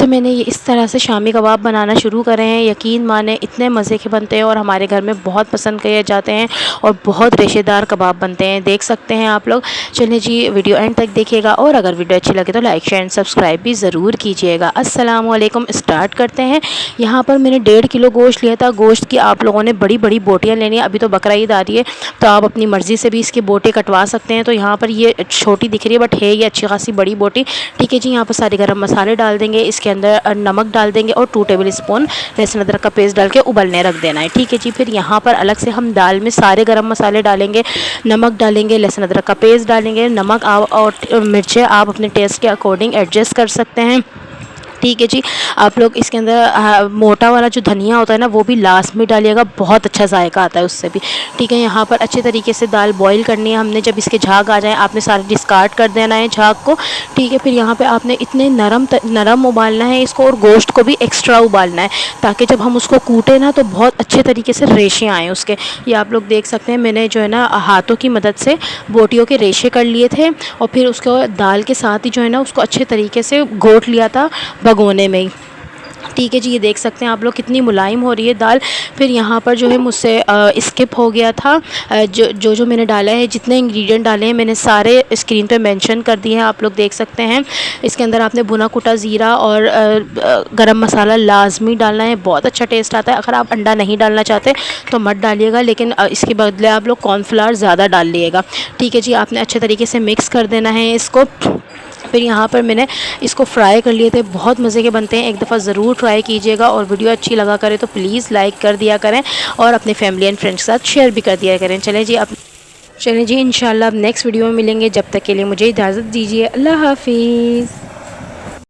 से मैंने ये इस तरह से शामी कबाब बनाना शुरू करे हैं, यकीन माने इतने मज़े के बनते हैं और हमारे घर में बहुत पसंद किए जाते हैं और बहुत रेशेदार कबाब बनते हैं, देख सकते हैं आप लोग। चलिए जी, वीडियो एंड तक देखिएगा और अगर वीडियो अच्छी लगे तो लाइक शेयर एंड सब्सक्राइब भी ज़रूर कीजिएगा। अस्सलाम वालेकुम। स्टार्ट करते हैं। यहाँ पर मैंने 1.5 किलो गोश्त लिया था। गोश्त की आप लोगों ने बड़ी बड़ी बोटियाँ लेनी है, अभी तो बकरा ईद आ रही है तो आप अपनी मर्ज़ी से भी इसकी बोटी कटवा सकते हैं। तो यहाँ पर ये छोटी दिख रही है बट है ये अच्छी खासी बड़ी बोटी। ठीक है जी, यहाँ पर सारे गर्म मसाले डाल देंगे, इसके अंदर नमक डाल देंगे और 2 टेबल स्पून लहसुन अदरक का पेस्ट डाल के उबलने रख देना है। ठीक है जी, फिर यहाँ पर अलग से हम दाल में सारे गर्म मसाले डालेंगे, नमक डालेंगे, लहसुन अदरक का पेस्ट डालेंगे, नमक और मिर्चें आप अपने टेस्ट के अकॉर्डिंग एडजस्ट कर सकते हैं। ठीक है जी, आप लोग इसके अंदर मोटा वाला जो धनिया होता है ना वो भी लास्ट में डालिएगा, बहुत अच्छा जायका आता है उससे भी। ठीक है, यहाँ पर अच्छे तरीके से दाल बॉईल करनी है हमने। जब इसके झाग आ जाए आपने सारे डिस्कार्ड कर देना है झाग को। ठीक है, फिर यहाँ पे आपने इतने नरम उबालना है इसको और गोश्त को भी एक्स्ट्रा उबालना है ताकि जब हम उसको कूटें ना तो बहुत अच्छे तरीके से रेशे आएँ उसके। ये आप लोग देख सकते हैं, मैंने जो है ना हाथों की मदद से बोटियों के रेशे कर लिए थे और फिर उसको दाल के साथ ही जो है ना उसको अच्छे तरीके से घोट लिया था भगोने में ही। ठीक है जी, ये देख सकते हैं आप लोग कितनी मुलायम हो रही है दाल। फिर यहाँ पर जो है मुझसे स्किप हो गया था, जो मैंने डाला है, जितने इंग्रेडिएंट डाले हैं मैंने सारे स्क्रीन पे मेंशन कर दिए हैं, आप लोग देख सकते हैं। इसके अंदर आपने भुना कुटा ज़ीरा और गरम मसाला लाजमी डालना है, बहुत अच्छा टेस्ट आता है। अगर आप अंडा नहीं डालना चाहते तो मत डालिएगा, लेकिन इसके बदले आप लोग कॉर्नफ्लावर ज़्यादा डाल लिएगा। ठीक है जी, आपने अच्छे तरीके से मिक्स कर देना है इसको। फिर यहाँ पर मैंने इसको फ्राई कर लिए थे, बहुत मज़े के बनते हैं, एक दफ़ा ज़रूर ट्राई कीजिएगा और वीडियो अच्छी लगा करे तो प्लीज़ लाइक कर दिया करें और अपने फैमिली एंड फ्रेंड्स के साथ शेयर भी कर दिया करें। चलें जी, इंशाल्लाह अब नेक्स्ट वीडियो में मिलेंगे, जब तक के लिए मुझे इजाज़त दीजिए। अल्लाह हाफिज़।